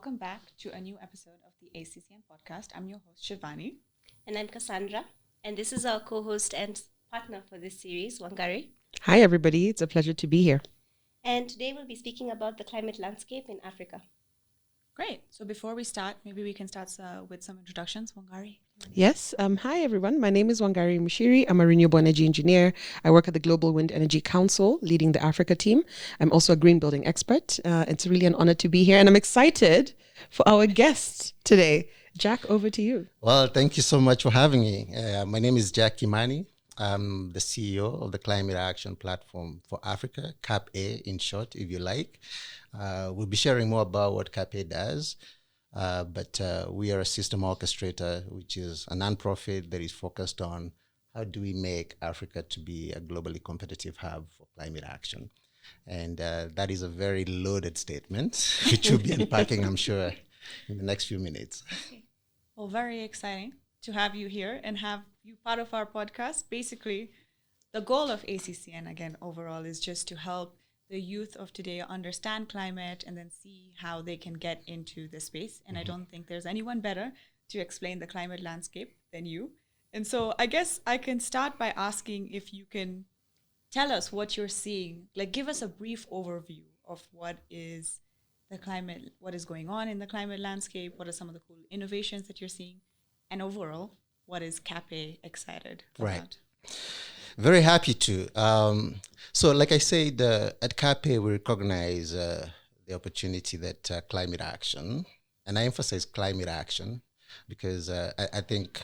welcome back to a new episode of the ACCN podcast. I'm your host, Shivani. And I'm Cassandra. And this is our co-host and partner for this series, Wangari. Hi, everybody. It's a pleasure to be here. And today we'll be speaking about the climate landscape in Africa. Great. So before we start, maybe we can start with some introductions. Wangari. Yes. Hi, everyone. My name is Wangari Mushiri. I'm a renewable energy engineer. I work at the Global Wind Energy Council, leading the Africa team. I'm also a green building expert. It's really an honor to be here. And I'm excited for our guest today. Jack, over to you. Well, thank you so much for having me. My name is Jack Kimani. I'm the CEO of the Climate Action Platform for Africa, CAP-A in short, if you like. We'll be sharing more about what CAP-A does, but we are a system orchestrator, which is a nonprofit that is focused on how do we make Africa to be a globally competitive hub for climate action. And that is a very loaded statement, which we'll be unpacking, I'm sure, in the next few minutes. Okay. Well, very exciting to have you here and have you part of our podcast. Basically, the goal of ACCN, again, overall, is just to help the youth of today understand climate and then see how they can get into the space. And I don't think there's anyone better to explain the climate landscape than you. And so I guess I can start by asking if you can tell us what you're seeing, like give us a brief overview of what is the climate, what is going on in the climate landscape, what are some of the cool innovations that you're seeing, and overall, what is CAP-A excited about? Very happy to. So like I said, at CAP-A, we recognize the opportunity that climate action, and I emphasize climate action because I think,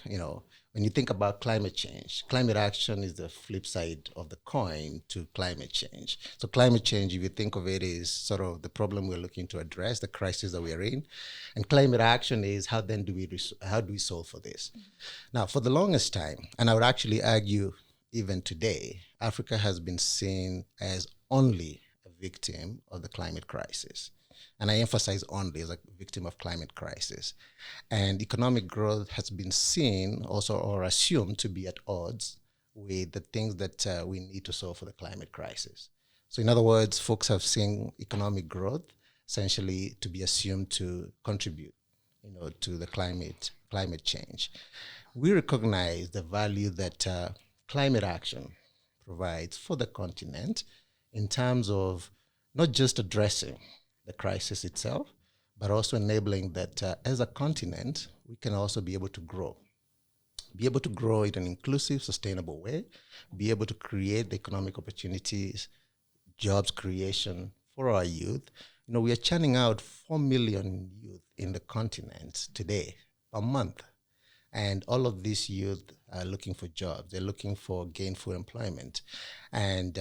when you think about climate change, climate action is the flip side of the coin to climate change. So climate change, if you think of it, is sort of the problem we're looking to address, the crisis that we're in. And climate action is how do we solve for this? Mm-hmm. Now, for the longest time, and I would actually argue even today, Africa has been seen as only a victim of the climate crisis. And I emphasize only as a victim of climate crisis. And economic growth has been seen also or assumed to be at odds with the things that we need to solve for the climate crisis. So in other words, folks have seen economic growth essentially to be assumed to contribute, to the climate change. We recognize the value that climate action provides for the continent in terms of not just addressing the crisis itself, but also enabling that as a continent, we can also be able to grow in an inclusive, sustainable way, be able to create the economic opportunities, jobs creation for our youth. We are churning out 4 million youth in the continent today, per month. And all of these youth are looking for jobs. They're looking for gainful employment. And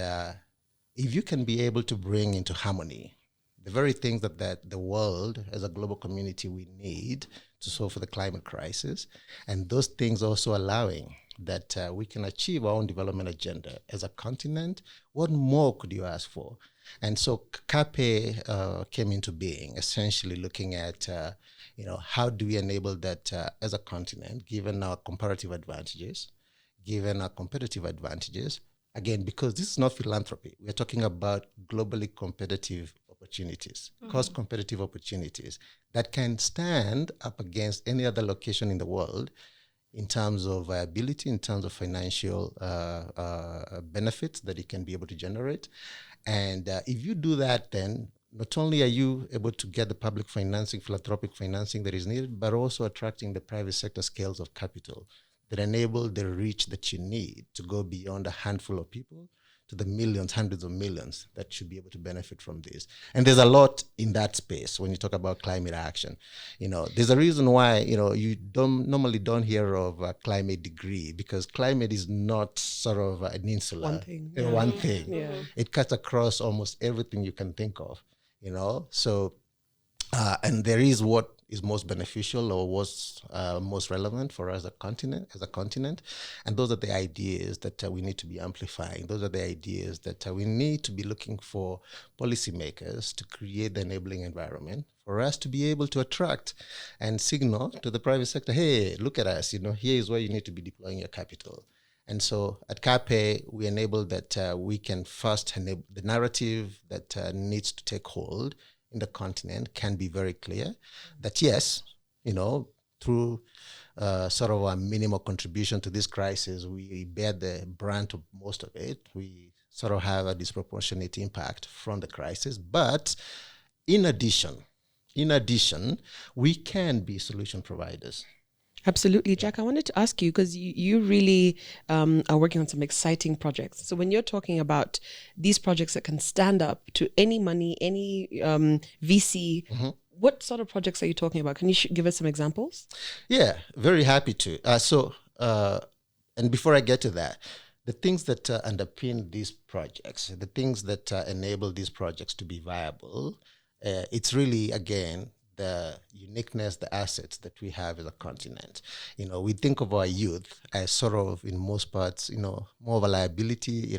if you can be able to bring into harmony the very things that the world as a global community we need to solve for the climate crisis, and those things also allowing that we can achieve our own development agenda as a continent, what more could you ask for? And so CAP-A came into being, essentially looking at how do we enable that as a continent, given our comparative advantages, given our competitive advantages. Again, because this is not philanthropy, we're talking about globally competitive opportunities, cost competitive opportunities that can stand up against any other location in the world in terms of viability, in terms of financial benefits that it can be able to generate. And if you do that, then not only are you able to get the public financing, philanthropic financing that is needed, but also attracting the private sector scales of capital that enable the reach that you need to go beyond a handful of people to the millions, hundreds of millions that should be able to benefit from this. And there's a lot in that space when you talk about climate action. There's a reason why, you normally don't hear of a climate degree, because climate is not sort of an insular. One thing. One thing. Yeah. It cuts across almost everything you can think of, So, and there is what is most beneficial or what's most relevant for us as a continent. And those are the ideas that we need to be amplifying. Those are the ideas that we need to be looking for policymakers to create the enabling environment for us to be able to attract and signal to the private sector, hey, look at us, here is where you need to be deploying your capital. And so at CAP-A, we enable that we can first enable the narrative that needs to take hold in the continent can be very clear that yes, through sort of a minimal contribution to this crisis, we bear the brunt of most of it. We sort of have a disproportionate impact from the crisis. But in addition, we can be solution providers. Absolutely. Jack, I wanted to ask you, because you really are working on some exciting projects. So when you're talking about these projects that can stand up to any money, any VC, what sort of projects are you talking about? Can you give us some examples? Yeah, very happy to. And before I get to that, the things that underpin these projects, the things that enable these projects to be viable, it's really, again, the uniqueness, the assets that we have as a continent. We think of our youth as sort of, in most parts, more of a liability.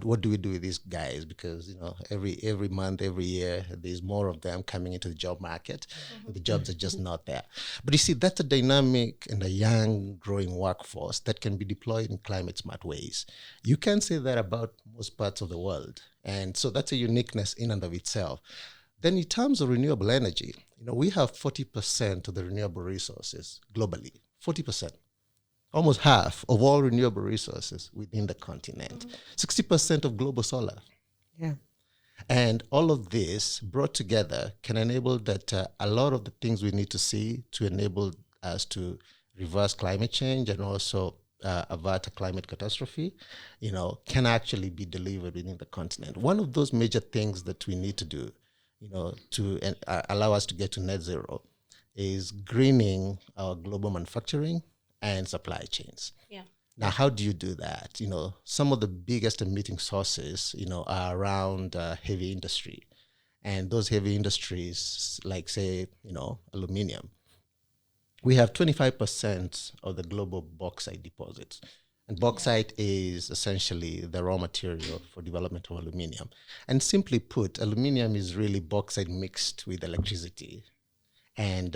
What do we do with these guys? Because every month, every year, there's more of them coming into the job market. The jobs are just not there. But you see, that's a dynamic and a young, growing workforce that can be deployed in climate smart ways. You can say that about most parts of the world, and so that's a uniqueness in and of itself. Then in terms of renewable energy, we have 40% of the renewable resources globally, 40%, almost half of all renewable resources within the continent, 60% of global solar. Yeah. And all of this brought together can enable that a lot of the things we need to see to enable us to reverse climate change and also avert a climate catastrophe, can actually be delivered within the continent. One of those major things that we need to do to allow us to get to net zero is greening our global manufacturing and supply chains. Yeah. Now, how do you do that? Some of the biggest emitting sources, are around heavy industry. And those heavy industries, like, say, aluminium. We have 25% of the global bauxite deposits. And bauxite is essentially the raw material for development of aluminium. And simply put, aluminium is really bauxite mixed with electricity. And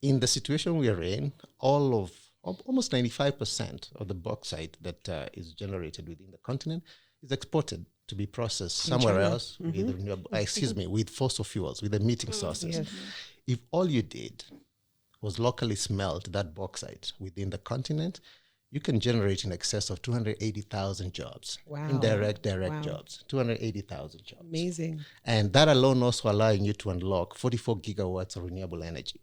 in the situation we are in, almost 95% of the bauxite that is generated within the continent is exported to be processed somewhere else with fossil fuels, with emitting sources. Yes. If all you did was locally smelt that bauxite within the continent, you can generate in excess of 280,000 jobs. Wow. Indirect, Wow. jobs, 280,000 jobs. Amazing. And that alone also allowing you to unlock 44 gigawatts of renewable energy.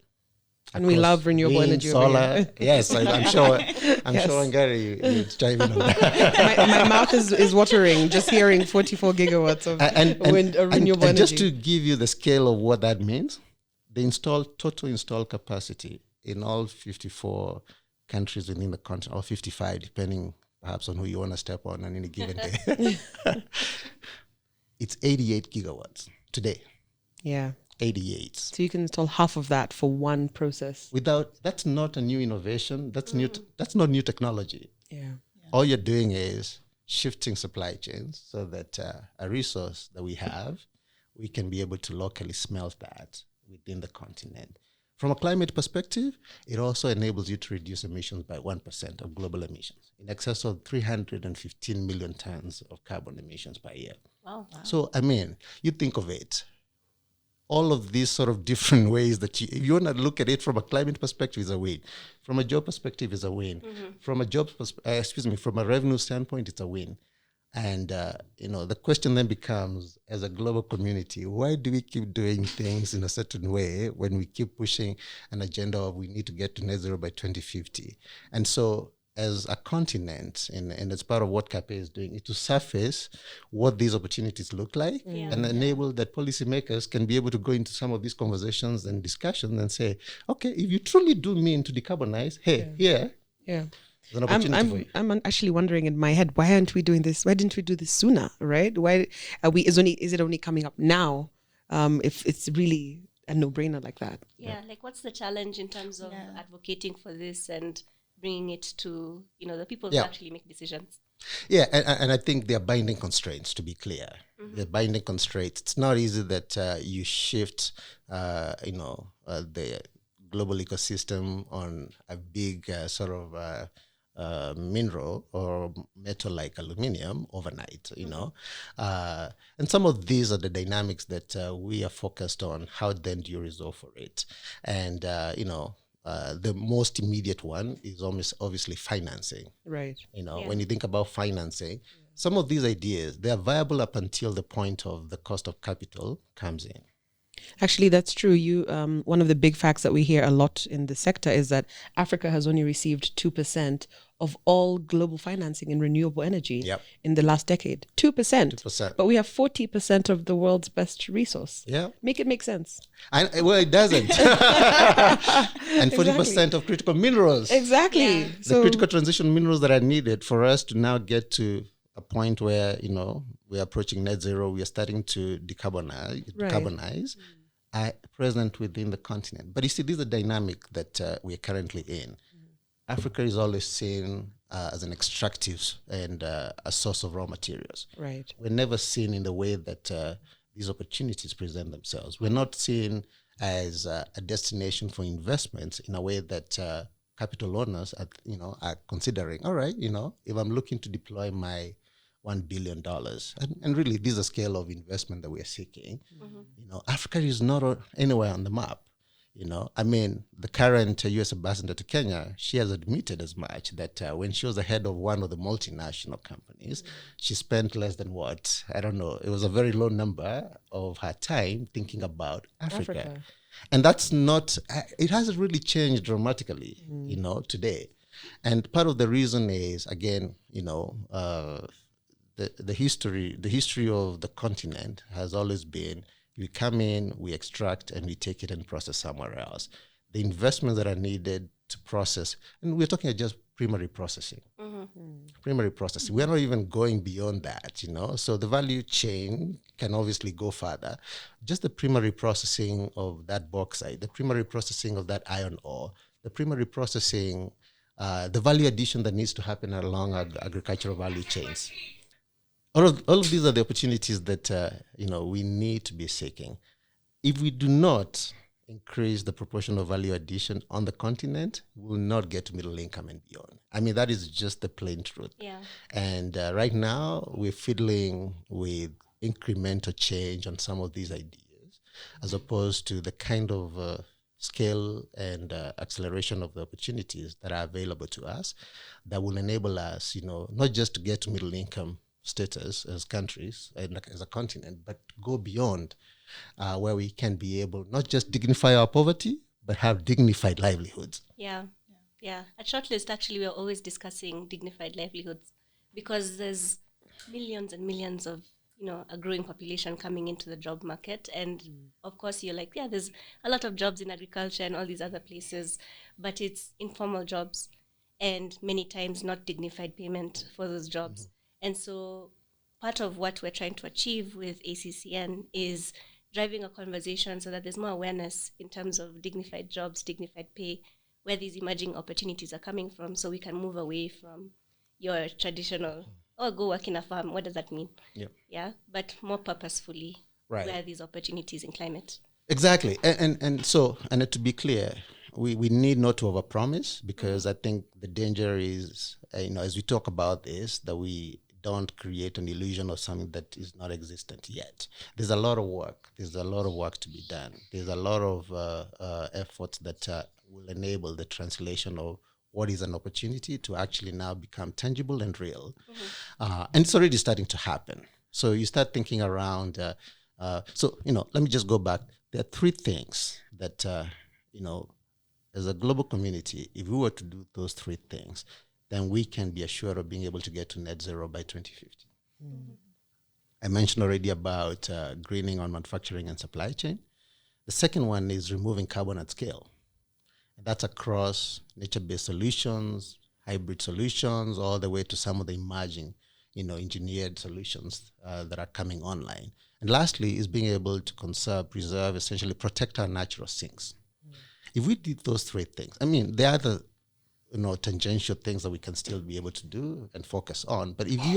And we love renewable wind, energy over solar. here. Yes, I'm sure. Yes. Sure, Gary, you dive in on that. my mouth is watering just hearing 44 gigawatts of renewable and just energy. to give you the scale of what that means, the total installed capacity in all 54 countries within the continent, or 55, depending perhaps on who you want to step on any given day. It's 88 gigawatts today. Yeah. 88. So you can install half of that for one process. That's not a new innovation. That's not new technology. Yeah. All you're doing is shifting supply chains so that a resource that we have, we can be able to locally smelt that within the continent. From a climate perspective, it also enables you to reduce emissions by 1% of global emissions, in excess of 315 million tons of carbon emissions per year. Wow. So, you think of it, all of these sort of different ways that if you want to look at it from a climate perspective, is a win. From a job perspective, is a win. From a from a revenue standpoint, it's a win. And, the question then becomes, as a global community, why do we keep doing things in a certain way when we keep pushing an agenda of we need to get to net zero by 2050? And so as a continent, and as part of what CAPE is doing, is to surface what these opportunities look like and enable that policymakers can be able to go into some of these conversations and discussions and say, okay, if you truly do mean to decarbonize, here, there's an opportunity for you. I'm actually wondering in my head, why aren't we doing this? Why didn't we do this sooner, right? Why are we? Is it only coming up now? If it's really a no-brainer like that. Yeah, like what's the challenge in terms of advocating for this and bringing it to the people who actually make decisions? Yeah, and I think there are binding constraints, to be clear. The binding constraints. It's not easy that you shift, the global ecosystem on a big mineral or metal like aluminium overnight, and some of these are the dynamics that we are focused on. How then do you resolve for it? And, the most immediate one is almost obviously financing. Right. When you think about financing, some of these ideas, they are viable up until the point of the cost of capital comes in. Actually, that's true. One of the big facts that we hear a lot in the sector is that Africa has only received 2% of all global financing in renewable energy in the last decade. 2%. But we have 40% of the world's best resource. Yeah. Make it make sense. Well, it doesn't. And 40% of critical minerals. Exactly. Yeah. The critical transition minerals that are needed for us to now get to a point where, we're approaching net zero, we are starting to decarbonize, are present within the continent. But you see, this is a dynamic that we are currently in. Africa is always seen as an extractive and a source of raw materials. Right. We're never seen in the way that these opportunities present themselves. We're not seen as a destination for investments in a way that capital owners are considering. All right, if I'm looking to deploy my $1 billion, and really this is a scale of investment that we are seeking. Africa is not anywhere on the map. The current U.S. ambassador to Kenya, she has admitted as much that when she was the head of one of the multinational companies, she spent less than I don't know, it was a very low number of her time thinking about Africa. And that's not, it hasn't really changed dramatically, today. And part of the reason is, again, the history of the continent has always been, we come in, we extract, and we take it and process somewhere else. The investments that are needed to process, and we're talking about just primary processing. Primary processing. We're not even going beyond that, So the value chain can obviously go further. Just the primary processing of that bauxite, the primary processing of that iron ore, the primary processing, the value addition that needs to happen along agricultural value chains. All of these are the opportunities that we need to be seeking. If we do not increase the proportion of value addition on the continent, we will not get to middle income and beyond. That is just the plain truth. Yeah. And right now, we're fiddling with incremental change on some of these ideas, as opposed to the kind of scale and acceleration of the opportunities that are available to us that will enable us, not just to get to middle income status as countries and as a continent, but go beyond where we can be able not just dignify our poverty, but have dignified livelihoods. Yeah. At Shortlist, actually, we're always discussing dignified livelihoods because there's millions and millions of, a growing population coming into the job market. And of course, you're like, there's a lot of jobs in agriculture and all these other places, but it's informal jobs and many times not dignified payment for those jobs. And so part of what we're trying to achieve with ACCN is driving a conversation so that there's more awareness in terms of dignified jobs, dignified pay, where these emerging opportunities are coming from, so we can move away from your traditional, go work in a farm. What does that mean? Yeah, but more purposefully, right, where are these opportunities in climate? Exactly. And to be clear, we need not to overpromise, because I think the danger is, as we talk about this, that we don't create an illusion of something that is not existent yet. There's a lot of work. There's a lot of work to be done. There's a lot of efforts that will enable the translation of what is an opportunity to actually now become tangible and real. And it's already starting to happen. So you start thinking around, let me just go back. There are three things that, as a global community, if we were to do those three things, then we can be assured of being able to get to net zero by 2050. I mentioned already about greening on manufacturing and supply chain. The second one is removing carbon at scale. And that's across nature-based solutions, hybrid solutions, all the way to some of the emerging, engineered solutions that are coming online. And lastly is being able to conserve, preserve, essentially protect our natural sinks. If we did those three things, there are other tangential things that we can still be able to do and focus on. But if we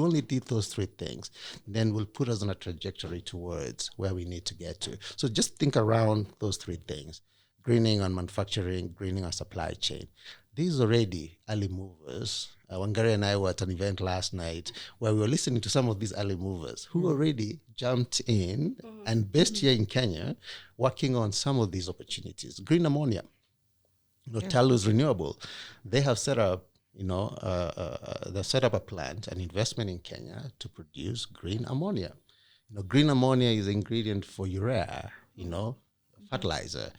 only did those three things, then we'll put us on a trajectory towards where we need to get to. So just think around those three things: greening on manufacturing, greening on supply chain. there's already early movers. Wangari and I were at an event last night where we were listening to some of these early movers who already jumped in and based here in Kenya, working on some of these opportunities. Green ammonia, Talu's Renewable, they have set up, they set up a plant, an investment in Kenya to produce green ammonia. Green ammonia is an ingredient for urea, fertilizer,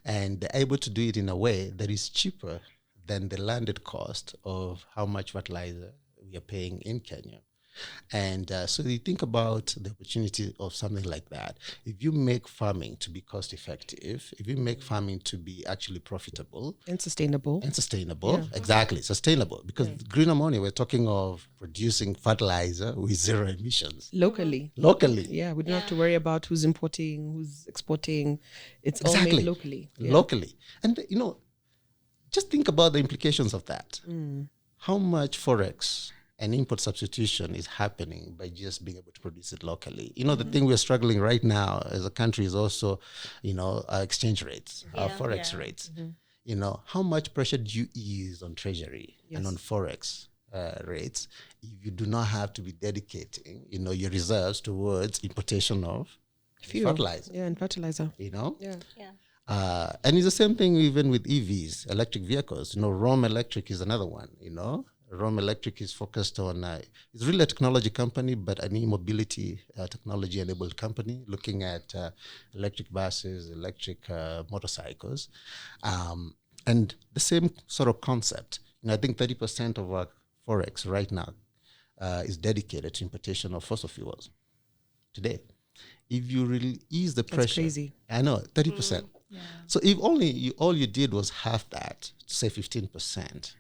and they're able to do it in a way that is cheaper than the landed cost of how much fertilizer we are paying in Kenya. And so you think about the opportunity of something like that. If you make farming to be cost effective, if you make farming to be actually profitable And sustainable. Exactly, sustainable. Because green ammonia, we're talking of producing fertilizer with zero emissions. Locally. Yeah, we don't have to worry about who's importing, who's exporting. It's all made locally. Yeah. Locally. And, just think about the implications of that. How much Forex and import substitution is happening by just being able to produce it locally. The thing we're struggling right now as a country is also, our exchange rates, our Forex rates. How much pressure do you ease on treasury and on Forex rates if you do not have to be dedicating, your reserves towards importation of fertilizer? Yeah, and fertilizer. Yeah. And it's the same thing even with EVs, electric vehicles. Rome Electric is another one, Rome Electric is focused on, it's really a technology company, but an e-mobility technology-enabled company looking at electric buses, electric motorcycles. And the same sort of concept. I think 30% of our Forex right now is dedicated to importation of fossil fuels today. If you really ease the pressure. That's crazy. I know, 30%. Yeah. So if only all you did was half that, say 15%,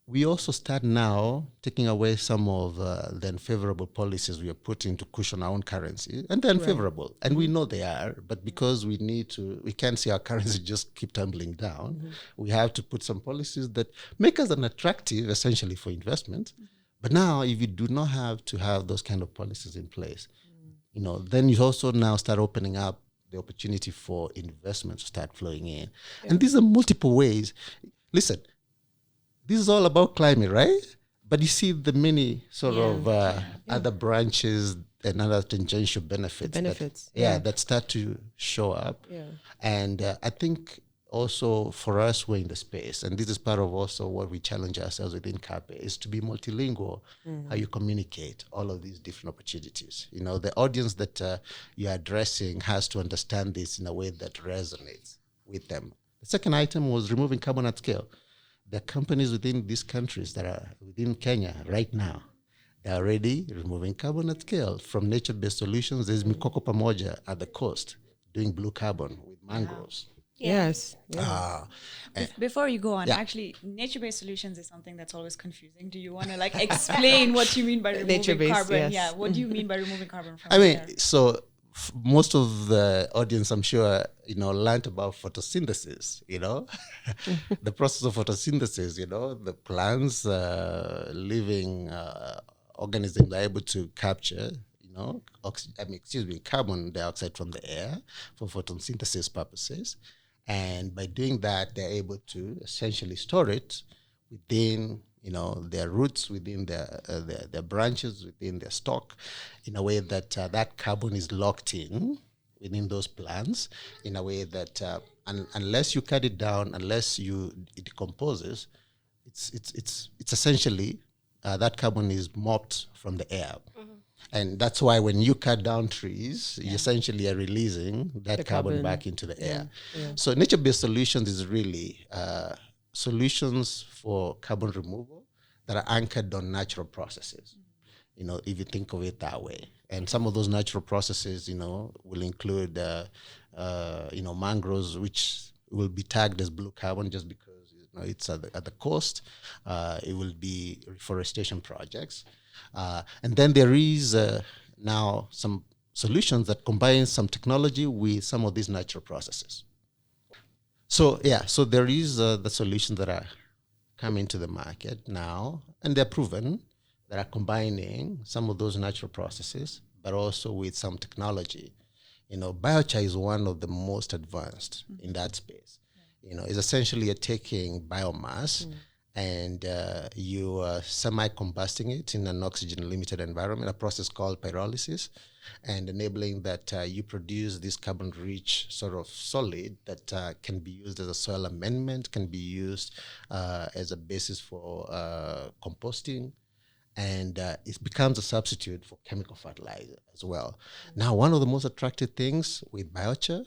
we also start now taking away some of the unfavorable policies we are putting to cushion our own currency, and they're unfavorable, and we know they are, but because we can't see our currency just keep tumbling down, we have to put some policies that make us unattractive essentially for investment. But now if you do not have to have those kind of policies in place, then you also now start opening up the opportunity for investment to start flowing in. And these are multiple ways. Listen, this is all about climate, right? But you see the many sort of other branches and other tangential benefits. That start to show up. Yeah. And I think also for us, we're in the space, and this is part of also what we challenge ourselves within CAPE, is to be multilingual, how you communicate all of these different opportunities. The audience that you're addressing has to understand this in a way that resonates with them. The second item was removing carbon at scale. There are companies within these countries that are within Kenya right now. They're already removing carbon at scale. From nature-based solutions, there's Mikoko Pamoja at the coast doing blue carbon with mangroves. Yes. Before you go on, actually, nature-based solutions is something that's always confusing. Do you want to explain what you mean by removing nature-based, carbon? yes. Yeah, what do you mean by removing carbon from the air? So most of the audience, I'm sure, learned about photosynthesis, the process of photosynthesis, the plants, living organisms are able to capture, carbon dioxide from the air for photosynthesis purposes. And by doing that, they're able to essentially store it within, their roots, within their branches, within their stalk, in a way that that carbon is locked in within those plants, in a way that unless you cut it down, unless it decomposes, it's essentially that carbon is mopped from the air. And that's why when you cut down trees, you essentially are releasing that carbon back into the air. Yeah. So nature-based solutions is really solutions for carbon removal that are anchored on natural processes, if you think of it that way. And some of those natural processes, will include, mangroves, which will be tagged as blue carbon just because it's at the coast. It will be reforestation projects. And then there is now some solutions that combine some technology with some of these natural processes. So there is the solutions that are coming to the market now, and they're proven, that are combining some of those natural processes, but also with some technology. Biochar is one of the most advanced in that space. is essentially you're taking biomass and you are semi-combusting it in an oxygen-limited environment, a process called pyrolysis, and enabling that you produce this carbon-rich sort of solid that can be used as a soil amendment, can be used as a basis for composting, and it becomes a substitute for chemical fertilizer as well. Now, one of the most attractive things with biochar,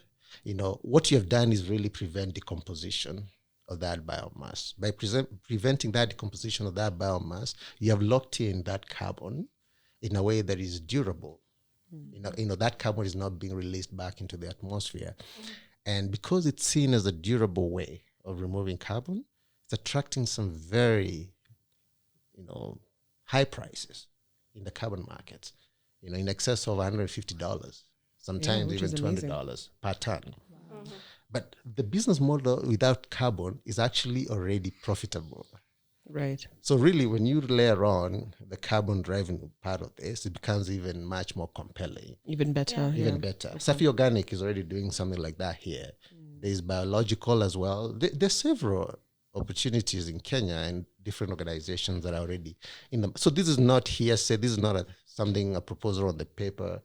what you have done is really prevent decomposition of that biomass. By preventing that decomposition of that biomass, you have locked in that carbon in a way that is durable. That carbon is not being released back into the atmosphere. And because it's seen as a durable way of removing carbon, it's attracting some very, high prices in the carbon markets, in excess of $150, sometimes even $200 per ton. Wow. But the business model without carbon is actually already profitable. Right. So really, when you layer on the carbon revenue part of this, it becomes even much more compelling. Even better. Even better. Safi Organic is already doing something like that here. There's biological as well. There's several opportunities in Kenya and different organizations that are already in them. So this is not hearsay. This is not a proposal on the paper.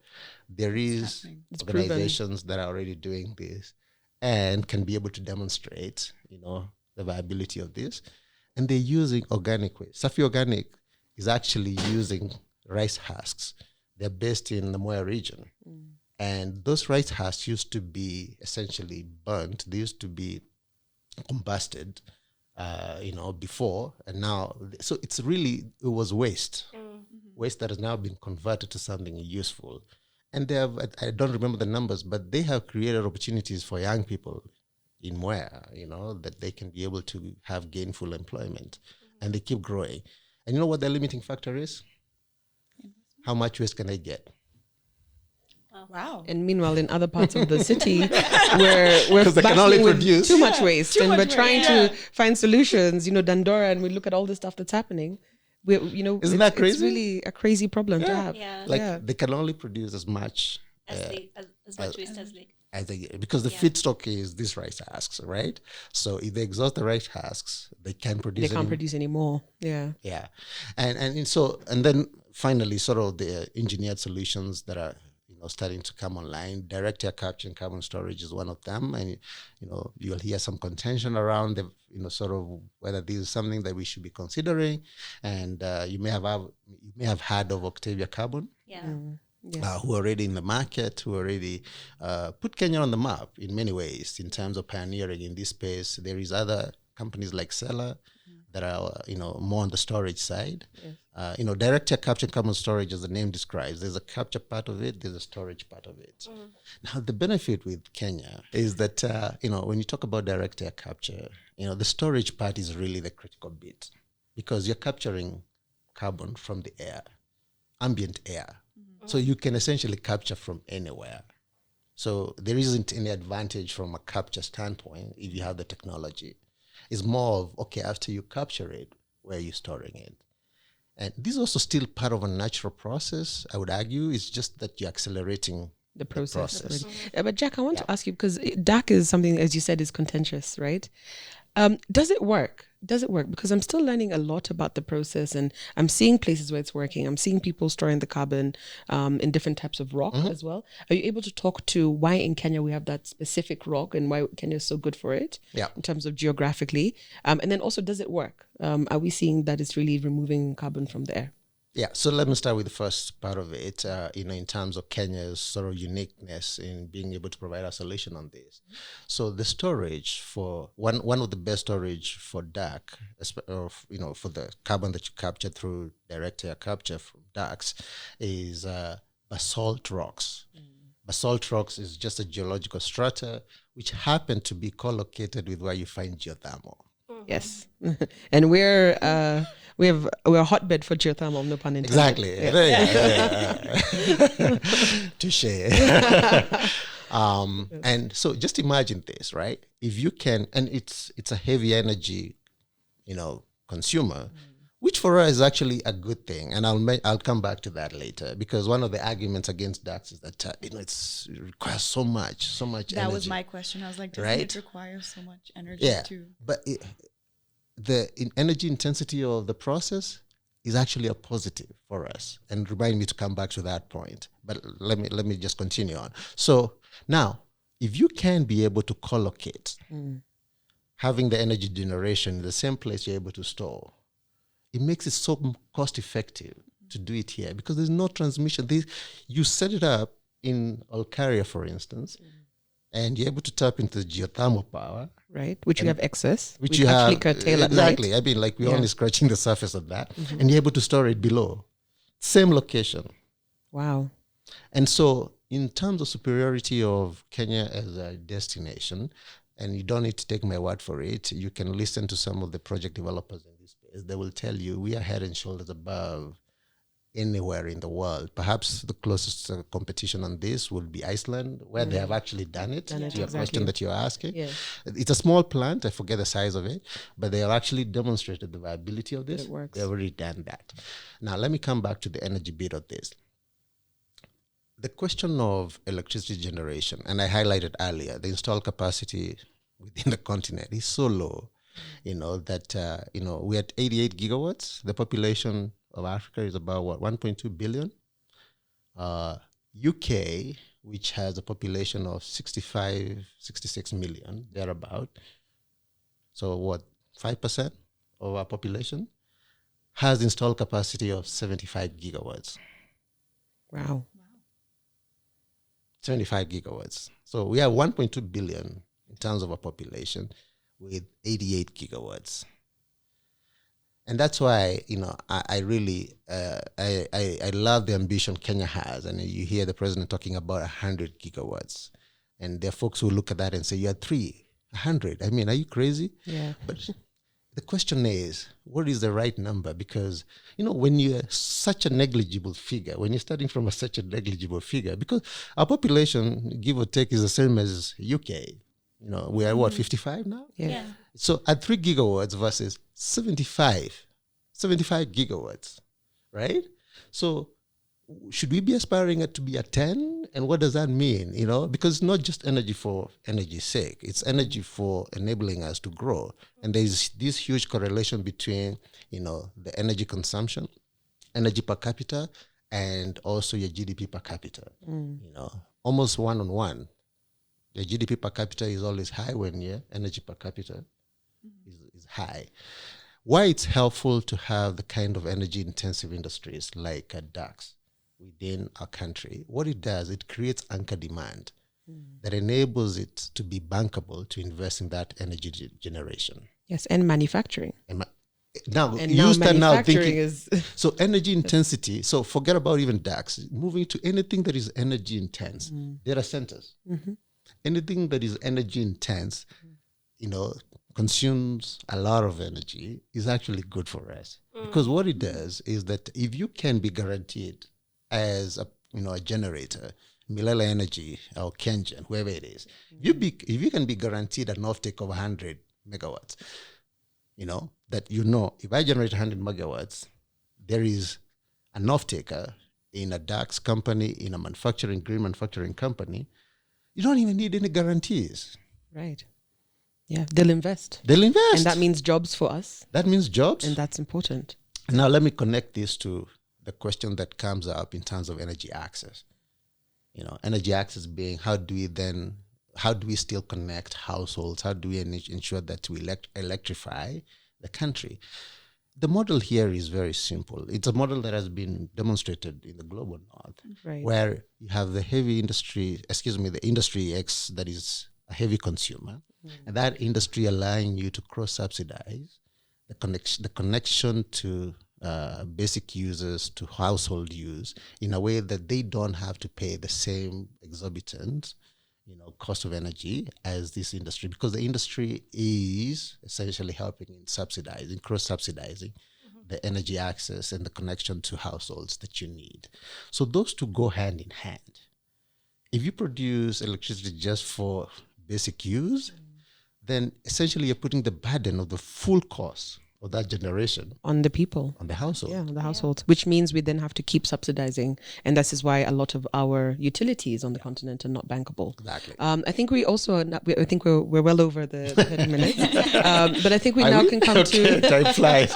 There is organizations that are already doing this and can be able to demonstrate, the viability of this. And they're using organic waste. Safi Organic is actually using rice husks. They're based in the Moya region. And those rice husks used to be essentially burnt. They used to be combusted, before. And now, so it was waste. Waste that has now been converted to something useful. And they have, I don't remember the numbers, but they have created opportunities for young people in Moya, that they can be able to have gainful employment, and they keep growing. And you know what the limiting factor is? How much waste can I get? Wow. And meanwhile, in other parts of the city, we're they can only battling with produce too much waste, and we're trying yeah. to find solutions. Dandora, and we look at all the stuff that's happening. Isn't that crazy? It's really a crazy problem to have. Yeah. They can only produce as much as much waste as they because the feedstock is these rice husks, right? So if they exhaust the rice husks, they can't produce. They can't produce anymore. Yeah. Yeah, and then finally, sort of the engineered solutions that are starting to come online. Direct air capture and carbon storage is one of them, and you'll hear some contention around the sort of whether this is something that we should be considering. And you may have heard of Octavia Carbon. Yeah. Who are already in the market, who already put Kenya on the map in many ways in terms of pioneering in this space. There is other companies like Sela that are more on the storage side. Yes. Direct air capture carbon storage, as the name describes, there's a capture part of it, there's a storage part of it. Now the benefit with Kenya is that when you talk about direct air capture, the storage part is really the critical bit, because you're capturing carbon from the air, ambient air. So you can essentially capture from anywhere. So there isn't any advantage from a capture standpoint if you have the technology. It's more of, okay, after you capture it, where are you storing it? And this is also still part of a natural process, I would argue. It's just that you're accelerating the process. But Jack, I want to ask you, because DAC is something, as you said, is contentious, right? Does it work? Because I'm still learning a lot about the process, and I'm seeing places where it's working. I'm seeing people storing the carbon in different types of rock as well. Are you able to talk to why in Kenya we have that specific rock and why Kenya is so good for it in terms of geographically? And then also, does it work? Are we seeing that it's really removing carbon from the air? Yeah, so let me start with the first part of it, in terms of Kenya's sort of uniqueness in being able to provide a solution on this. So the storage for, one of the best storage for DAC, for the carbon that you capture through direct air capture from DACs, is basalt rocks. Basalt rocks is just a geological strata which happen to be co-located with where you find geothermal. Yes, and we're a hotbed for geothermal, no pun intended. Exactly. Touché. And so just imagine this, right? If you can, and it's a heavy energy, consumer, which for us is actually a good thing. And I'll come back to that later, because one of the arguments against DAX is that it requires so much energy. That was my question. I was like, doesn't it require so much energy Yeah, too? but the energy intensity of the process is actually a positive for us. And remind me to come back to that point. But let me just continue on. So now, if you can be able to collocate having the energy generation in the same place you're able to store, it makes it so cost effective to do it here, because there's no transmission. You set it up in Olkaria, for instance, and you're able to tap into the geothermal power. Right, which you have excess, Which we you actually have curtail at exactly. night. I mean, like we're only scratching the surface of that, and you're able to store it below, same location. Wow. And so, in terms of superiority of Kenya as a destination, and you don't need to take my word for it, you can listen to some of the project developers in this space. They will tell you we are head and shoulders above anywhere in the world. Perhaps the closest competition on this would be Iceland, where they have actually done it. To your question that you're asking. Yes. It's a small plant, I forget the size of it, but they have actually demonstrated the viability of this. It works. They've already done that. Now, let me come back to the energy bit of this. The question of electricity generation, and I highlighted earlier, the installed capacity within the continent is so low, that, we're at 88 gigawatts. The population of Africa is about 1.2 billion. UK, which has a population of 66 million, thereabout. So 5% of our population has installed capacity of 75 gigawatts. Wow. 75 gigawatts. So we have 1.2 billion in terms of our population with 88 gigawatts. And that's why, I really, I love the ambition Kenya has. And you hear the president talking about 100 gigawatts. And there are folks who look at that and say, you're 100. I mean, are you crazy? Yeah. But the question is, what is the right number? Because, when you're such a negligible figure, when you're starting from such a negligible figure, because our population, give or take, is the same as UK. We are 55 now? Yeah. So at 3 gigawatts versus 75 gigawatts, right? So should we be aspiring to be at 10? And what does that mean? Because it's not just energy for energy's sake. It's energy for enabling us to grow. And there's this huge correlation between, the energy consumption, energy per capita, and also your GDP per capita. Almost one-on-one. Your GDP per capita is always high when your energy per capita is high. Why it's helpful to have the kind of energy-intensive industries like DAX within our country, what it does, it creates anchor demand that enables it to be bankable to invest in that energy generation. Yes, and manufacturing. Now, And you now start now thinking, is so energy intensity, so forget about even DAX, moving to anything that is energy intense, data centers. Anything that is energy intense, consumes a lot of energy, is actually good for us. Because what it does is that if you can be guaranteed as a generator, Milele Energy or Kengen, whoever it is, if you can be guaranteed an offtake of 100 megawatts, that if I generate 100 megawatts, there is an offtaker in a DAX company, in a green manufacturing company, you don't even need any guarantees. right. Yeah, they'll invest. And that means jobs for us. That means jobs. And that's important. Now, let me connect this to the question that comes up in terms of energy access. Energy access being, how do we still connect households? How do we ensure that we electrify the country? The model here is very simple. It's a model that has been demonstrated in the global north, Right. where you have the industry X that is a heavy consumer, and that industry allowing you to cross-subsidize the connection to basic users to household use in a way that they don't have to pay the same exorbitant cost of energy as this industry, because the industry is essentially helping in cross-subsidizing the energy access and the connection to households that you need. So those two go hand in hand. If you produce electricity just for basic use, then essentially you're putting the burden of the full cost of that generation On the people. on the household. Yeah, the household, which means we then have to keep subsidizing. And this is why a lot of our utilities on the continent are not bankable. Exactly. I think we also, I think we're well over the 30 minutes. But I think we Are now we? can come to... Time flies.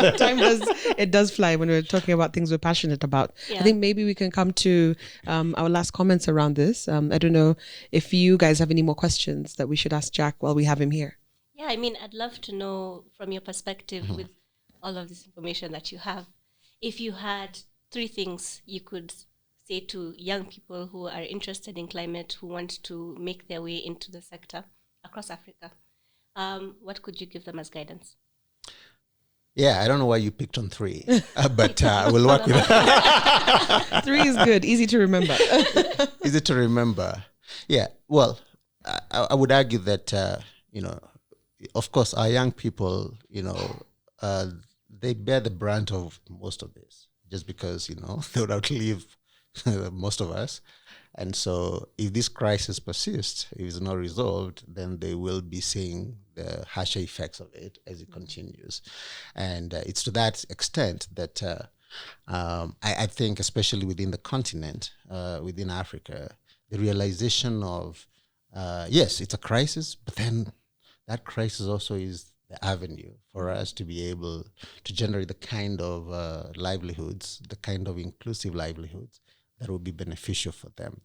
It does fly when we're talking about things we're passionate about. Yeah. I think maybe we can come to our last comments around this. I don't know if you guys have any more questions that we should ask Jack while we have him here. Yeah, I mean, I'd love to know from your perspective with all of this information that you have, if you had 3 things you could say to young people who are interested in climate, who want to make their way into the sector across Africa, what could you give them as guidance? Yeah, I don't know why you picked on 3, but we'll work with that. 3 is good, easy to remember. Easy to remember. Yeah, well, I would argue that, of course, our young people, they bear the brunt of most of this just because, they would outlive most of us. And so if this crisis persists, if it's not resolved, then they will be seeing the harsher effects of it as it continues. And it's to that extent that I think, especially within the continent, within Africa, the realization of, yes, it's a crisis, but then that crisis also is the avenue for us to be able to generate the kind of livelihoods, the kind of inclusive livelihoods that will be beneficial for them.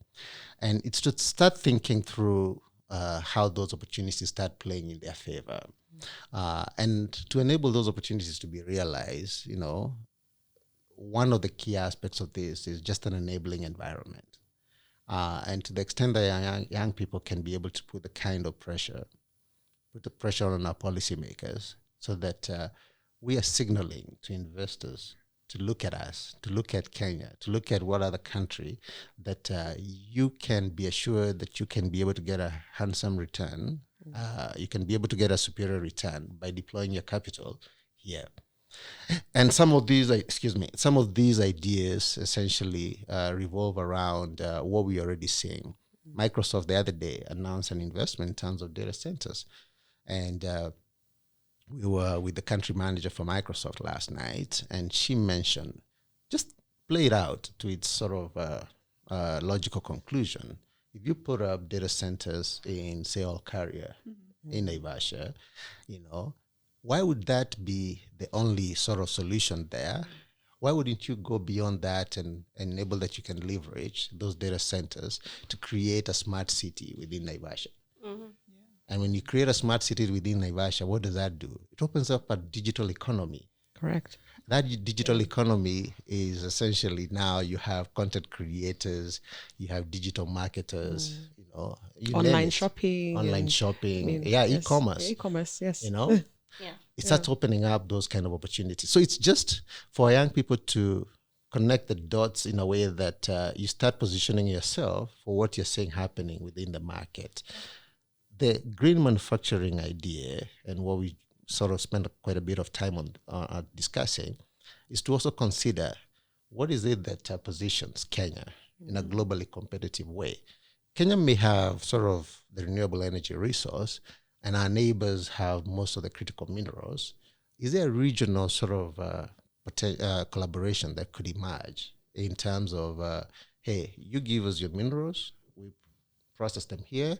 And it's to start thinking through how those opportunities start playing in their favor. And to enable those opportunities to be realized, one of the key aspects of this is just an enabling environment. And to the extent that young people can be able to put the kind of pressure, put the pressure on our policymakers so that we are signaling to investors to look at us, to look at Kenya, to look at what other country that you can be assured that you can be able to get a handsome return. You can be able to get a superior return by deploying your capital here. And some of these ideas essentially revolve around what we're already seeing. Microsoft the other day announced an investment in terms of data centers. And we were with the country manager for Microsoft last night, and she mentioned, just play it out to its sort of logical conclusion. If you put up data centers in, say, Olkaria, in Naivasha, why would that be the only sort of solution there? Why wouldn't you go beyond that and enable that you can leverage those data centers to create a smart city within Naivasha? And when you create a smart city within Naivasha, what does that do? It opens up a digital economy. Correct. That digital economy is essentially now you have content creators, you have digital marketers, Online shopping. E-commerce. Yeah, e-commerce, yes. It starts opening up those kind of opportunities. So it's just for young people to connect the dots in a way that you start positioning yourself for what you're seeing happening within the market. The green manufacturing idea, and what we sort of spent quite a bit of time on discussing, is to also consider what is it that positions Kenya in a globally competitive way. Kenya may have sort of the renewable energy resource, and our neighbors have most of the critical minerals. Is there a regional sort of collaboration that could emerge in terms of, hey, you give us your minerals, we process them here,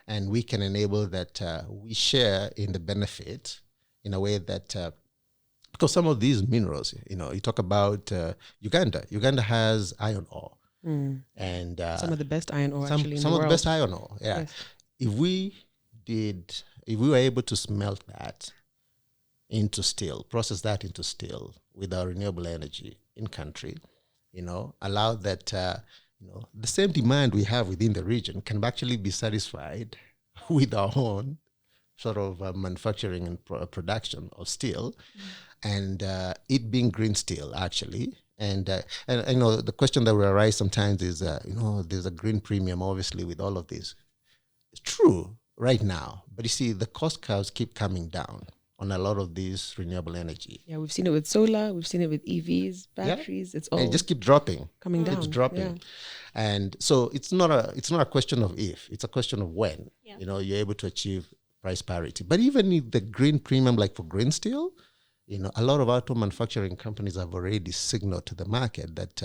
and we can enable that we share in the benefit in a way that, because some of these minerals, you talk about Uganda. Uganda has iron ore. And some of the best iron ore actually in the world. Some of the best iron ore, yeah. Yes. If we were able to smelt that into steel, process that into steel with our renewable energy in country, allow that, the same demand we have within the region can actually be satisfied with our own sort of manufacturing and production of steel, and it being green steel actually. And the question that will arise sometimes is, there's a green premium obviously with all of this. It's true right now, but you see the cost curves keep coming down on a lot of these renewable energy. Yeah, we've seen it with solar, we've seen it with EVs, batteries. It's all and it just keep dropping, coming down. It's dropping, and so it's not a question of if, it's a question of when. You're able to achieve price parity. But even if the green premium, like for green steel, a lot of auto manufacturing companies have already signaled to the market that,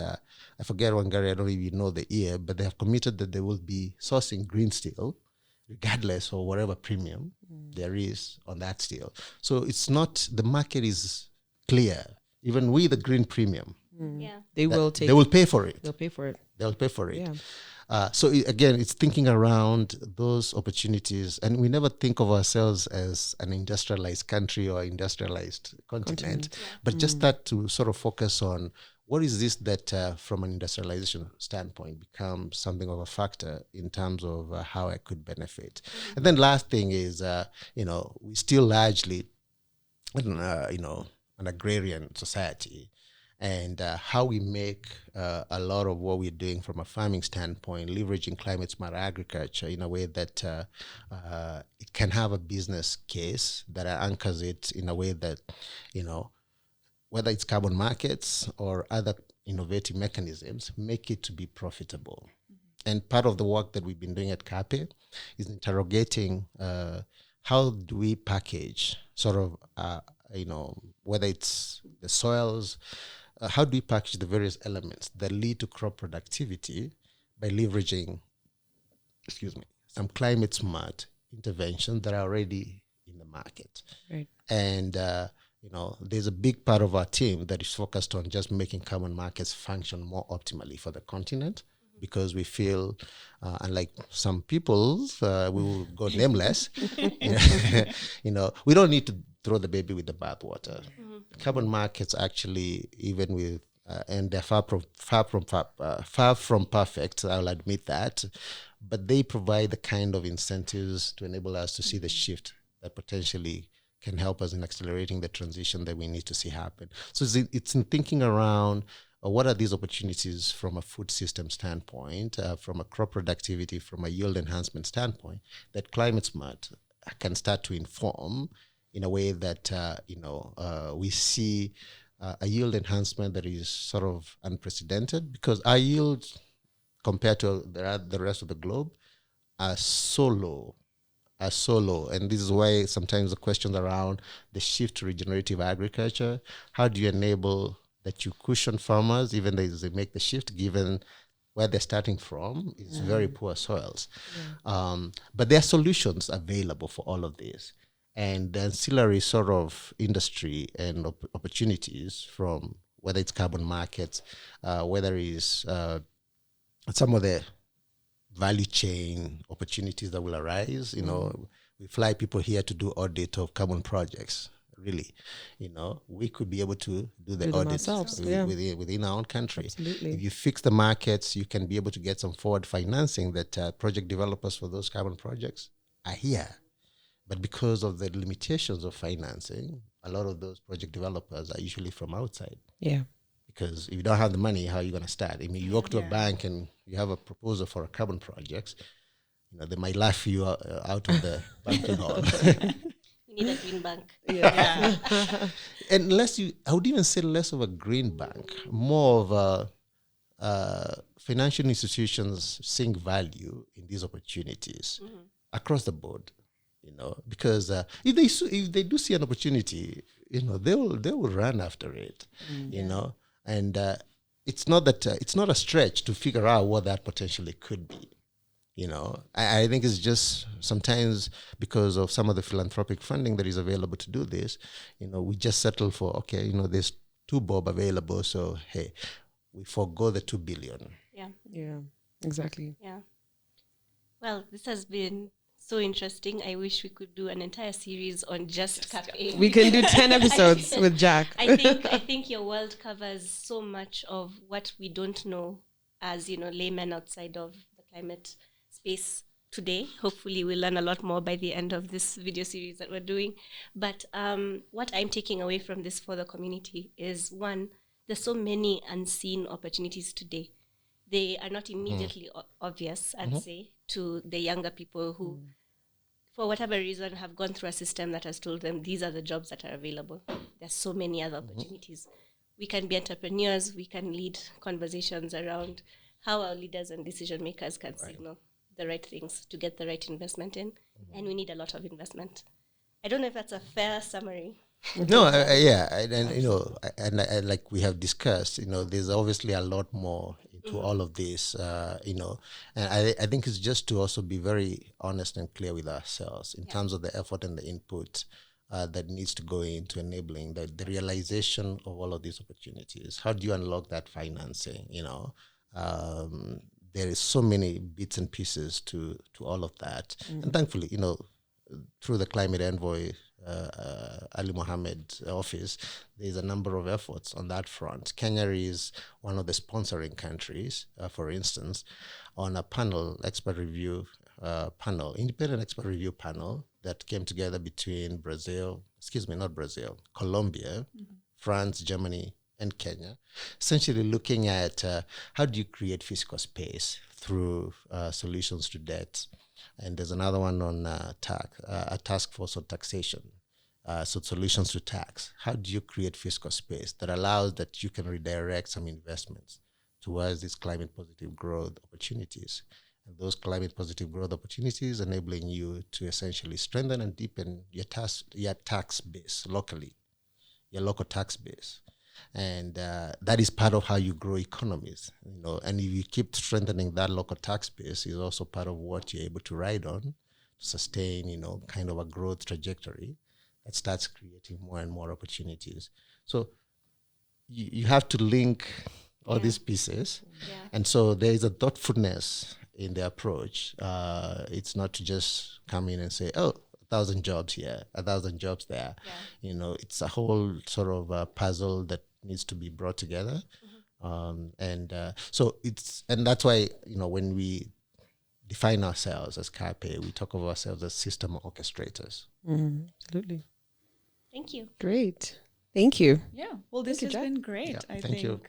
I forget one guy, I don't even know the year, but they have committed that they will be sourcing green steel regardless of whatever premium there is on that steel. So it's not, the market is clear. Even with the green premium, Yeah. They will take. they will pay for it. They'll pay for it. They'll pay for it. Yeah. Again, it's thinking around those opportunities, and we never think of ourselves as an industrialized country or industrialized continent. But just start to sort of focus on what is this that, from an industrialization standpoint, becomes something of a factor in terms of how I could benefit. And then last thing is, we still largely, an agrarian society. And how we make a lot of what we're doing from a farming standpoint, leveraging climate smart agriculture in a way that it can have a business case that anchors it in a way that, whether it's carbon markets or other innovative mechanisms, make it to be profitable. And part of the work that we've been doing at CAPE is interrogating how do we package sort of, whether it's the soils, how do we package the various elements that lead to crop productivity by leveraging, some climate smart interventions that are already in the market. Right. And, there's a big part of our team that is focused on just making carbon markets function more optimally for the continent, because we feel, unlike some people, we will go nameless, we don't need to throw the baby with the bathwater. Carbon markets actually, even with, and they're far from perfect, I'll admit that, but they provide the kind of incentives to enable us to see the shift that potentially can help us in accelerating the transition that we need to see happen. So it's in thinking around what are these opportunities from a food system standpoint, from a crop productivity, from a yield enhancement standpoint, that climate smart can start to inform in a way that, we see a yield enhancement that is sort of unprecedented, because our yields compared to the rest of the globe are so low. And this is why sometimes the questions around the shift to regenerative agriculture, how do you enable that you cushion farmers even as they make the shift, given where they're starting from is very poor soils. But there are solutions available for all of this. And the ancillary sort of industry and opportunities, from whether it's carbon markets, whether it's some of the value chain opportunities that will arise. We fly people here to do audit of carbon projects. Really, we could be able to do the audits within our own country. Absolutely. If you fix the markets, you can be able to get some forward financing that project developers for those carbon projects are here. But because of the limitations of financing, a lot of those project developers are usually from outside. Yeah. Because if you don't have the money, how are you going to start? I mean, you walk to a bank and you have a proposal for a carbon project, they might laugh you out of the banking hall. We need a green bank. Yeah. And I would even say less of a green bank, more of financial institutions seeing value in these opportunities across the board. Because if they do see an opportunity, they will run after it. And it's not that it's not a stretch to figure out what that potentially could be. I think it's just sometimes because of some of the philanthropic funding that is available to do this, we just settle for, okay, there's 2 bob available, so hey, we forego the 2 billion. Yeah, exactly. Yeah. Well, this has been so interesting. I wish we could do an entire series on just cafe. We can do 10 episodes with Jack. I think your world covers so much of what we don't know as, laymen outside of the climate space today. Hopefully we'll learn a lot more by the end of this video series that we're doing. But what I'm taking away from this for the community is, one, there's so many unseen opportunities today. They are not immediately obvious, I'd say, to the younger people who, for whatever reason, have gone through a system that has told them these are the jobs that are available. There's so many other opportunities. We can be entrepreneurs. We can lead conversations around how our leaders and decision makers can signal the right things to get the right investment in. And we need a lot of investment. I don't know if that's a fair summary. No, yeah, and you know, like we have discussed, you know, there's obviously a lot more into all of this, you know, and I think it's just to also be very honest and clear with ourselves in terms of the effort and the input that needs to go into enabling the realization of all of these opportunities. How do you unlock that financing? You know, there is so many bits and pieces to all of that, and thankfully, you know, through the climate envoy Ali Mohammed's office, there's a number of efforts on that front. Kenya is one of the sponsoring countries, for instance, on a panel, expert review panel, independent expert review panel that came together between Colombia, France, Germany, and Kenya, essentially looking at how do you create physical space through solutions to debt. And there's another one on a task force on taxation. So solutions to tax. How do you create fiscal space that allows that you can redirect some investments towards these climate positive growth opportunities? And those climate positive growth opportunities enabling you to essentially strengthen and deepen your tax base locally, your local tax base. And that is part of how you grow economies, you know. And if you keep strengthening that local tax base, is also part of what you're able to ride on to sustain, you know, kind of a growth trajectory that starts creating more and more opportunities. So you have to link all these pieces, and so there is a thoughtfulness in the approach. It's not to just come in and say, oh, 1,000 jobs here, 1,000 jobs there. You know, it's a whole sort of puzzle that needs to be brought together. So that's why, you know, when we define ourselves as CAPE, we talk of ourselves as system orchestrators. Absolutely. Thank you. Great. Thank you. Yeah. Well, this has been great. Yeah, I thank think. you.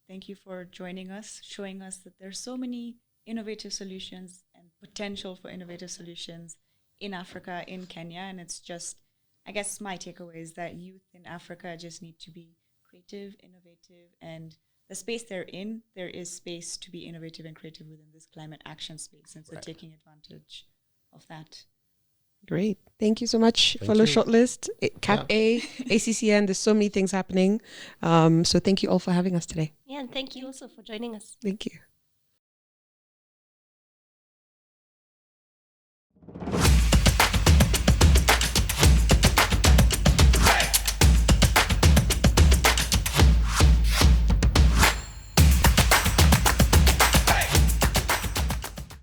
Thank you for joining us, showing us that there's so many innovative solutions and potential for innovative solutions in Africa, in Kenya. And it's just, I guess my takeaway is that youth in Africa just need to be creative, innovative, and the space they're in, there is space to be innovative and creative within this climate action space. And so taking advantage of that. Great. Thank you so much. Thank Follow you. Shortlist, CAP A, ACCN. There's so many things happening. So thank you all for having us today. Yeah, and thank you also for joining us. Thank you.